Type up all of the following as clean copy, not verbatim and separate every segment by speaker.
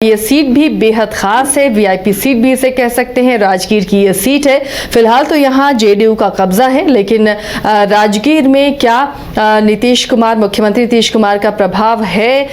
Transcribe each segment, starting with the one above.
Speaker 1: ये सीट भी बेहद खास है, वीआईपी सीट भी इसे कह सकते हैं। राजगीर की ये सीट है। फिलहाल तो यहाँ जेडीयू का कब्जा है, लेकिन राजगीर में क्या मुख्यमंत्री नीतीश कुमार का प्रभाव है?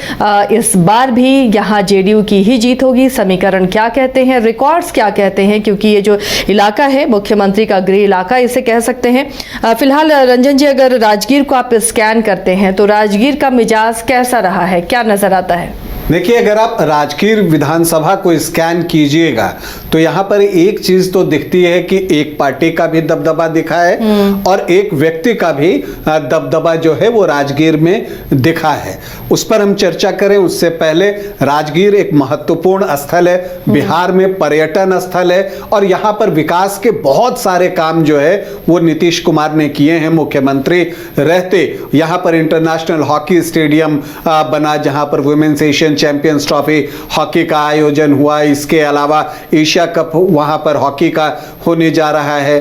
Speaker 1: इस बार भी यहाँ जेडीयू की ही जीत होगी। समीकरण क्या कहते हैं, रिकॉर्ड्स क्या कहते हैं, क्योंकि ये जो इलाका है मुख्यमंत्री का गृह इलाका इसे कह सकते हैं। फिलहाल रंजन जी, अगर राजगीर को आप स्कैन करते हैं तो राजगीर का मिजाज कैसा रहा है, क्या नजर आता है?
Speaker 2: देखिए, अगर आप राजगीर विधानसभा को स्कैन कीजिएगा तो यहाँ पर एक चीज तो दिखती है कि एक पार्टी का भी दबदबा दिखा है और एक व्यक्ति का भी दबदबा जो है वो राजगीर में दिखा है। उस पर हम चर्चा करें उससे पहले राजगीर एक महत्वपूर्ण स्थल है, बिहार में पर्यटन स्थल है और यहाँ पर विकास के बहुत सारे काम जो है वो नीतीश कुमार ने किए हैं मुख्यमंत्री रहते। यहाँ पर इंटरनेशनल हॉकी स्टेडियम बना जहाँ पर women's Asian champions trophy hockey का आयोजन हुआ। इसके अलावा एशिया कप वहां पर हॉकी का होने जा रहा है।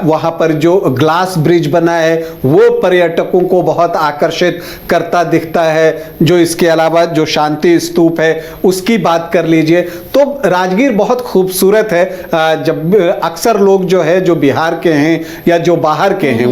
Speaker 2: वहां पर जो ग्लास ब्रिज बना है वो पर्यटकों को बहुत आकर्षित करता दिखता है। जो इसके अलावा जो शांति स्तूप है उसकी बात कर लीजिए तो राजगीर बहुत खूबसूरत है। जब अक्सर लोग जो है जो बिहार के हैं या जो बाहर के हैं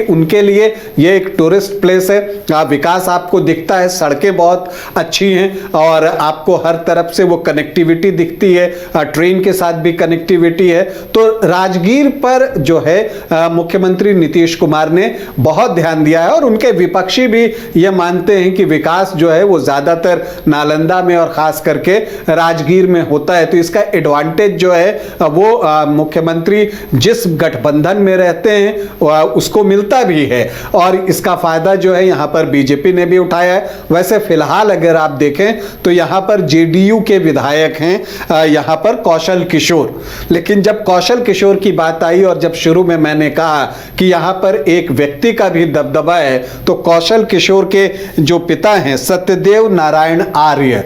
Speaker 2: उनके लिए ये एक टूरिस्ट प्लेस है। विकास आपको दिखता है, सड़कें बहुत अच्छी हैं और आपको हर तरफ से वो कनेक्टिविटी दिखती है, ट्रेन के साथ भी कनेक्टिविटी है। तो राजगीर पर जो है मुख्यमंत्री नीतीश कुमार ने बहुत ध्यान दिया है और उनके विपक्षी भी ये मानते हैं कि विकास जो है वो ज्यादातर नालंदा में और खास करके राजगीर में होता है। तो इसका एडवांटेज जो है वो मुख्यमंत्री जिस गठबंधन में रहते हैं उसको मिलता भी है और इसका फायदा जो है यहाँ पर बीजेपी ने भी उठाया है। वैसे फिलहाल अगर आप देखें तो यहां पर जेडीयू के विधायक हैं यहां पर कौशल किशोर। लेकिन जब कौशल किशोर की बात आई और जब शुरू में मैंने कहा कि यहां पर एक व्यक्ति का भी दबदबा है तो कौशल किशोर के जो पिता हैं सत्यदेव नारायण आर्य,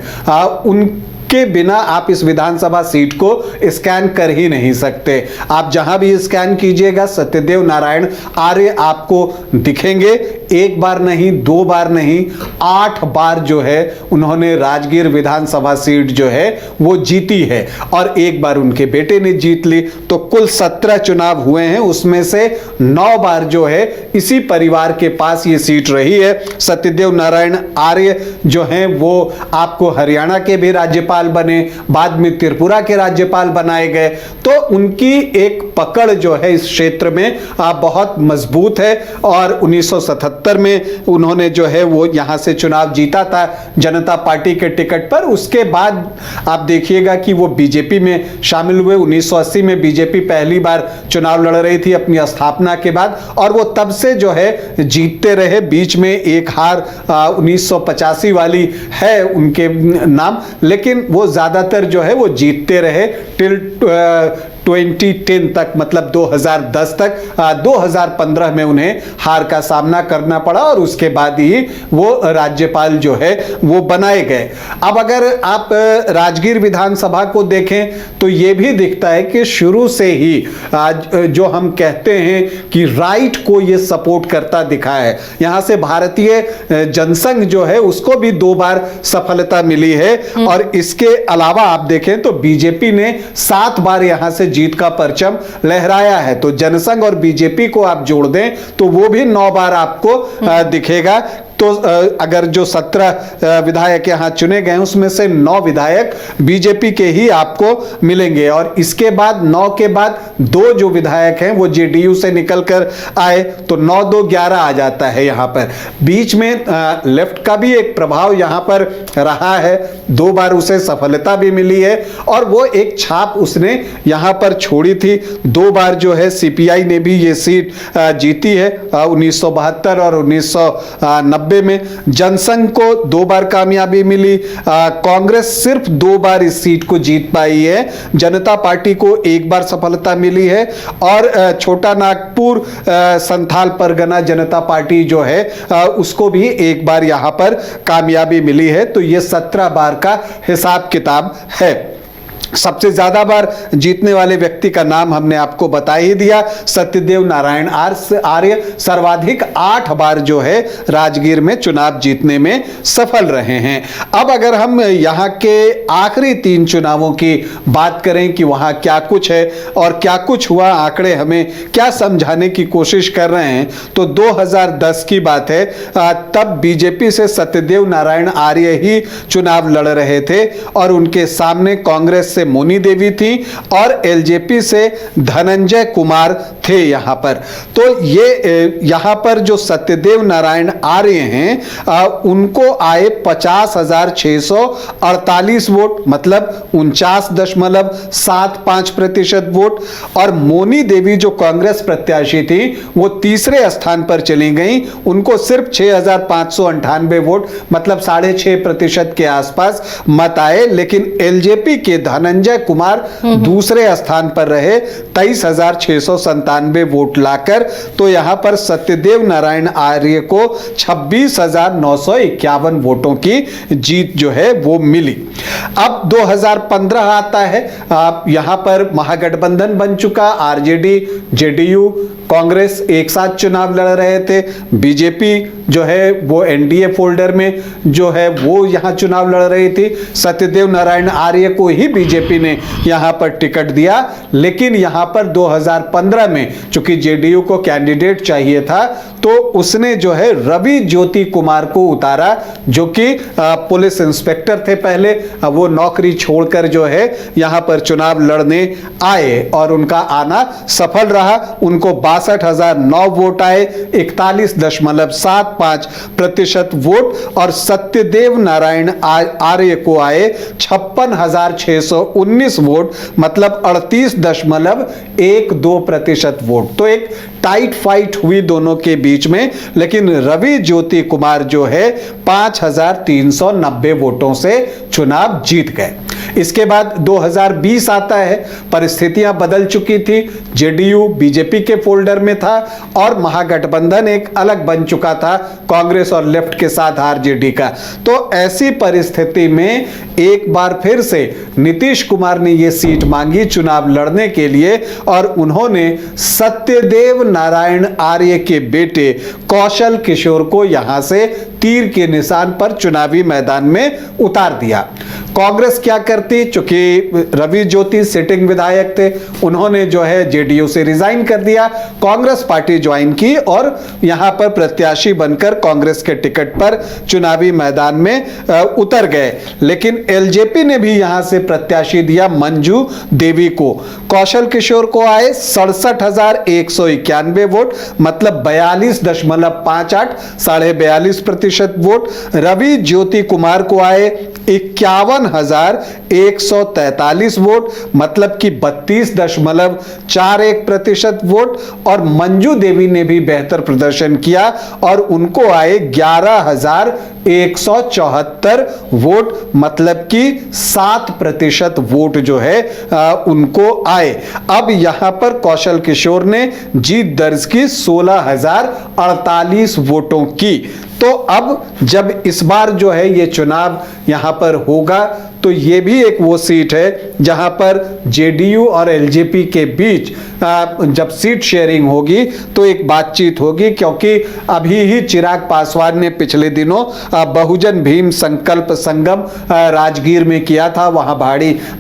Speaker 2: के बिना आप इस विधानसभा सीट को स्कैन कर ही नहीं सकते। आप जहां भी स्कैन कीजिएगा सत्यदेव नारायण आर्य आपको दिखेंगे। एक बार नहीं, दो बार नहीं, 8 बार जो है उन्होंने राजगीर विधानसभा सीट जो है वो जीती है और एक बार उनके बेटे ने जीत ली। तो कुल 17 चुनाव हुए हैं, उसमें से 9 बार जो है इसी परिवार के पास ये सीट रही है। सत्यदेव नारायण आर्य जो हैं वो आपको हरियाणा के भी राज्यपाल बने, बाद में त्रिपुरा के राज्यपाल बनाए गए। तो उनकी एक पकड़ जो है इस क्षेत्र में बहुत मजबूत है और 1977 में उन्होंने जो है वो यहां से चुनाव जीता था जनता पार्टी के टिकट पर। उसके बाद आप देखिएगा कि वो बीजेपी में शामिल हुए। 1980 में बीजेपी पहली बार चुनाव लड़ रही थी अपनी स्थापना के बाद और वो तब से जो है जीतते रहे। बीच में एक हार 1985 वाली है उनके नाम, लेकिन वो ज्यादातर जो है वो जीतते रहे टिल 2010 तक, मतलब 2010 तक। 2015 में उन्हें हार का सामना करना पड़ा और उसके बाद ही वो राज्यपाल जो है वो बनाए गए। अब अगर आप राजगीर विधानसभा को देखें तो ये भी दिखता है कि शुरू से ही जो हम कहते हैं कि राइट को ये सपोर्ट करता दिखा है। यहां से भारतीय जनसंघ जो है उसको भी 2 बार सफलता मिली है और इसके अलावा आप देखें तो बीजेपी ने 7 बार यहां से जीत का परचम लहराया है। तो जनसंघ और बीजेपी को आप जोड़ दें तो वो भी 9 बार आपको दिखेगा। तो अगर जो 17 विधायक यहां चुने गए उसमें से 9 विधायक बीजेपी के ही आपको मिलेंगे और इसके बाद 9 के बाद 2 जो विधायक हैं वो जेडीयू से निकलकर आए तो 9-2 11 आ जाता है। यहां पर बीच में लेफ्ट का भी एक प्रभाव यहां पर रहा है। 2 बार उसे सफलता भी मिली है और वो एक छाप उसने यहां पर छोड़ी थी। 2 बार जो है सीपीआई ने भी ये सीट जीती है 1972 और 1990 में। जनसंघ को 2 बार कामयाबी मिली। कांग्रेस सिर्फ 2 बार इस सीट को जीत पाई है। जनता पार्टी को 1 बार सफलता मिली है और छोटा नागपुर संथाल परगना जनता पार्टी जो है उसको भी 1 बार यहां पर कामयाबी मिली है। तो ये 17 बार का हिसाब किताब है। सबसे ज्यादा बार जीतने वाले व्यक्ति का नाम हमने आपको बता ही दिया, सत्यदेव नारायण आर्य सर्वाधिक 8 बार जो है राजगीर में चुनाव जीतने में सफल रहे हैं। अब अगर हम यहाँ के आखिरी 3 चुनावों की बात करें कि वहाँ क्या कुछ है और क्या कुछ हुआ, आंकड़े हमें क्या समझाने की कोशिश कर रहे हैं, तो 2010 की बात है। तब बीजेपी से सत्यदेव नारायण आर्य ही चुनाव लड़ रहे थे और उनके सामने कांग्रेस से मोनी देवी थी और एलजेपी से धनंजय कुमार थे यहां पर। तो ये यहां पर जो सत्यदेव नारायण आर्य हैं उनको आए 50,648 वोट, मतलब 49.75% वोट। और मोनी देवी जो कांग्रेस प्रत्याशी थी वो तीसरे स्थान पर चली गई, उनको सिर्फ 6,598 वोट, मतलब 6.5% के आसपास मत आए। लेकिन एलजेपी के धनंजय कुमार दूसरे स्थान पर रहे 23,697 वोट लाकर। तो यहां पर सत्यदेव नारायण आर्य को 26,951 वोटों की जीत जो है वो मिली। अब 2015 आता है, यहां पर महागठबंधन बन चुका, आरजेडी जेडीयू कांग्रेस एक साथ चुनाव लड़ रहे थे। बीजेपी जो है वो एनडीए फोल्डर में जो है वो यहां चुनाव लड़ रही थी। सत्यदेव नारायण आर्य को ही बीजेपी ने यहां पर टिकट दिया। लेकिन यहां पर 2015 में चूंकि जेडीयू को कैंडिडेट चाहिए था तो उसने जो है रवि ज्योति कुमार को उतारा, जो कि पुलिस इंस्पेक्टर थे पहले, वो नौकरी छोड़कर जो है यहां पर चुनाव लड़ने आए और उनका आना सफल रहा। उनको 62,009 वोट आए, 41.75% वोट। और सत्यदेव नारायण आर्य को आए 56,619 वोट, मतलब 38.12% वोट। तो एक टाइट फाइट हुई दोनों के बीच में, लेकिन रवि ज्योति कुमार जो है 5,390 वोटों से चुनाव जीत गए। इसके बाद 2020 आता है, परिस्थितियां बदल चुकी थी, जेडीयू बीजेपी के फोल्डर में था और महागठबंधन एक अलग बन चुका था कांग्रेस और लेफ्ट के साथ आरजेडी का। तो ऐसी परिस्थिति में एक बार फिर से नीतीश कुमार ने यह सीट मांगी चुनाव लड़ने के लिए और उन्होंने सत्यदेव नारायण आर्य के बेटे कौशल किशोर को यहां से तीर के निशान पर चुनावी मैदान में उतार दिया। कांग्रेस क्या करती, चूंकि रवि ज्योति सिटिंग विधायक थे, उन्होंने जो है जेडीयू से रिजाइन कर दिया, कांग्रेस पार्टी ज्वाइन की और यहां पर प्रत्याशी बनकर कांग्रेस के टिकट पर चुनावी मैदान में उतर गए। लेकिन एलजेपी ने भी यहां से प्रत्याशी दिया मंजू देवी को। कौशल किशोर को आए 67,191 वोट, मतलब 42.58, 42.5% वोट। रवि ज्योति कुमार को आए 51,143 वोट, मतलब कि 32.41% वोट। और मंजू देवी ने भी बेहतर प्रदर्शन किया और उनको आए 11,174 वोट, मतलब कि 7% वोट जो है उनको आए। अब यहां पर कौशल किशोर ने जीत दर्ज की 16,048 वोटों की। तो अब जब इस बार जो है ये चुनाव यहां पर होगा तो ये भी एक वो सीट है जहां पर जेडीयू और एलजेपी के बीच जब सीट शेयरिंग होगी तो एक बातचीत होगी, क्योंकि अभी ही चिराग पासवान ने पिछले दिनों बहुजन भीम संकल्प संगम राजगीर में किया था, वहां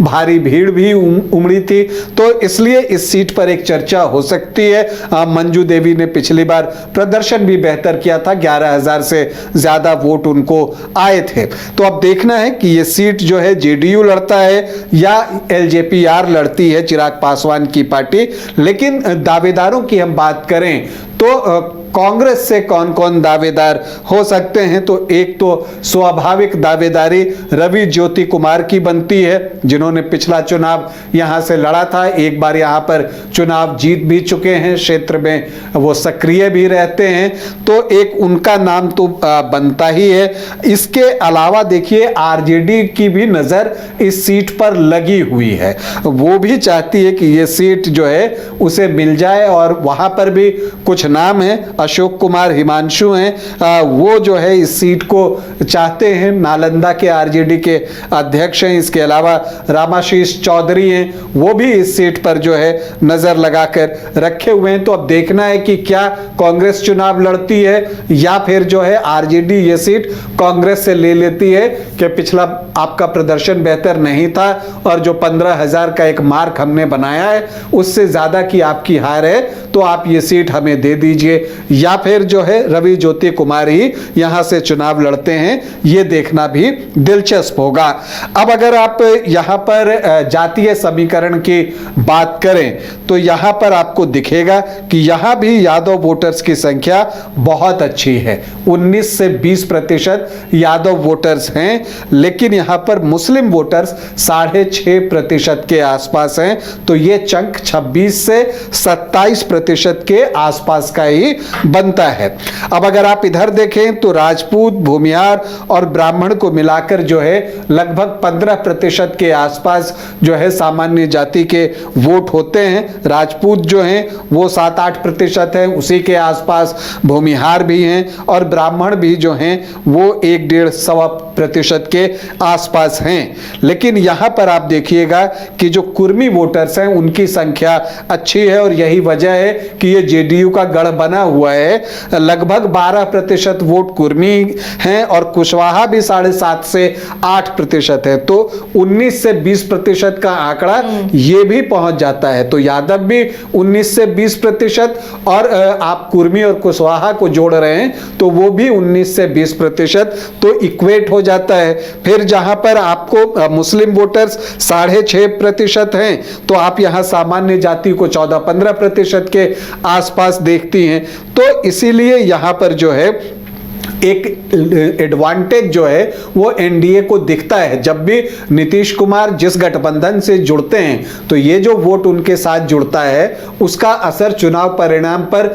Speaker 2: भारी भीड़ भी उमड़ी थी। तो इसलिए इस सीट पर एक चर्चा हो सकती है। मंजू देवी ने पिछली बार प्रदर्शन भी बेहतर किया था, 11,000 से ज्यादा वोट उनको आए थे। तो अब देखना है कि ये सीट जो है जेडीयू लड़ता है या एलजेपीआर लड़ती है, चिराग पासवान की पार्टी। लेकिन दावेदारों की हम बात करें तो कांग्रेस से कौन कौन दावेदार हो सकते हैं, तो एक तो स्वाभाविक दावेदारी रवि ज्योति कुमार की बनती है, जिन्होंने पिछला चुनाव यहां से लड़ा था, एक बार यहां पर चुनाव जीत भी चुके हैं, क्षेत्र में वो सक्रिय भी रहते हैं, तो एक उनका नाम तो बनता ही है। इसके अलावा देखिए आरजेडी की भी नजर इस सीट पर लगी हुई है, वो भी चाहती है कि ये सीट जो है उसे मिल जाए और वहां पर भी कुछ नाम हैं, अशोक कुमार हिमांशु हैं, वो जो है इस सीट को चाहते हैं। नालंदा के आरजेडी के अध्यक्ष हैं। इसके अलावा रामाशीष चौधरी हैं, वो भी इस सीट पर जो है नजर लगाकर रखे हुए हैं। तो अब देखना है कि क्या कांग्रेस चुनाव लड़ती है या फिर जो है आरजेडी ये सीट कांग्रेस से ले लेती है कि पिछला आपका प्रदर्शन बेहतर नहीं था और जो 15,000 का एक मार्क हमने बनाया है उससे ज्यादा की आपकी हार है, तो आप ये सीट हमें दे दीजिए, या फिर जो है रवि ज्योति कुमार ही यहां से चुनाव लड़ते हैं। ये देखना भी दिलचस्प होगा। अब अगर आप यहां पर जातीय समीकरण की बात करें तो यहां पर आपको दिखेगा कि यहां भी यादव वोटर्स की संख्या बहुत अच्छी है। 19 से 20% यादव वोटर्स हैं, लेकिन यहां पर मुस्लिम वोटर्स 6.5% के आसपास हैं। तो ये चंक 26 से 27% के आसपास का ही बनता है। अब अगर आप इधर देखें तो राजपूत, भूमिहार और ब्राह्मण को मिलाकर जो है लगभग 15% के आसपास जो है सामान्य जाति के वोट होते हैं। राजपूत जो हैं वो 7-8% है, उसी के आसपास भूमिहार भी हैं और ब्राह्मण भी जो हैं वो 1-1.5-1.25% के आसपास हैं। लेकिन यहां पर आप देखिएगा कि जो कुर्मी वोटर्स हैं उनकी संख्या अच्छी है और यही वजह है कि ये जेडीयू का गढ़ बना हुआ है। लगभग 12% वोट कुर्मी हैं और कुशवाहा भी 7.5 से 8% है। तो 19 से 20% का आंकड़ा ये भी पहुंच जाता है। तो यादव भी 19 से 20% और आप कुर्मी और कुशवाहा को जोड़ रहे हैं तो वो भी 19 से 20%, तो इक्वेट हो जाता है। फिर जहां पर आपको मुस्लिम वोटर्स 6.5% हैं तो आप यहां सामान्य जाति को 14-15% के आसपास देखती हैं। तो इसीलिए यहां पर जो है एक एडवांटेज जो है वो एनडीए को दिखता है। जब भी नीतीश कुमार जिस गठबंधन से जुड़ते हैं तो ये जो वोट उनके साथ जुड़ता है उसका असर चुनाव परिणाम पर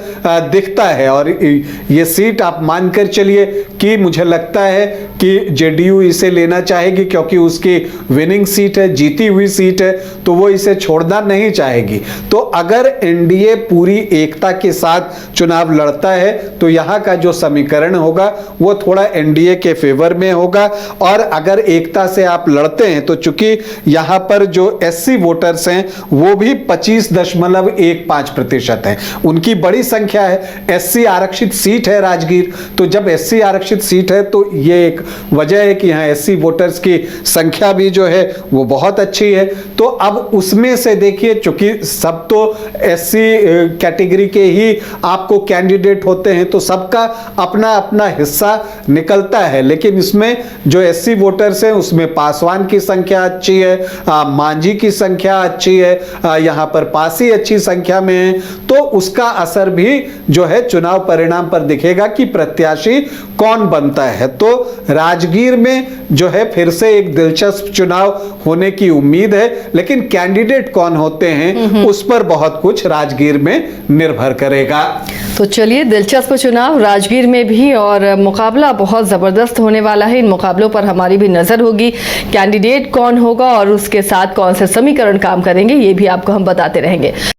Speaker 2: दिखता है। और ये सीट आप मानकर चलिए कि मुझे लगता है कि जेडीयू इसे लेना चाहेगी क्योंकि उसकी विनिंग सीट है, जीती हुई सीट है, तो वो इसे छोड़ना नहीं चाहेगी। तो अगर एनडीए पूरी एकता के साथ चुनाव लड़ता है तो यहां का जो समीकरण होगा वो थोड़ा एनडीए के फेवर में होगा। और अगर एकता से आप लड़ते हैं तो चूंकि यहां पर जो एससी वोटर्स हैं वो भी 25.15% हैं, उनकी बड़ी संख्या है। एससी आरक्षित सीट है राजगीर, तो जब एससी आरक्षित सीट है तो ये एक वजह है कि यहां एससी वोटर्स की संख्या भी जो है वो बहुत अच्छी है। तो अब उसमें से देखिए, चूंकि सब तो एससी कैटेगरी के ही आपको कैंडिडेट होते हैं तो सबका अपना अपना हिस्सा निकलता है, लेकिन इसमें जो एससी वोटर्स हैं उसमें पासवान की संख्या अच्छी है, मांझी की संख्या अच्छी है, यहां पर पासी अच्छी संख्या में है। तो उसका असर भी जो है चुनाव परिणाम पर दिखेगा कि प्रत्याशी कौन बनता है। तो राजगीर में जो है फिर से एक दिलचस्प चुनाव होने की उम्मीद है, लेकिन कैंडिडेट कौन होते हैं उस पर बहुत कुछ राजगीर में निर्भर करेगा।
Speaker 1: तो चलिए, दिलचस्प चुनाव राजगीर में भी और मुकाबला बहुत ज़बरदस्त होने वाला है। इन मुकाबलों पर हमारी भी नज़र होगी, कैंडिडेट कौन होगा और उसके साथ कौन से समीकरण काम करेंगे, ये भी आपको हम बताते रहेंगे।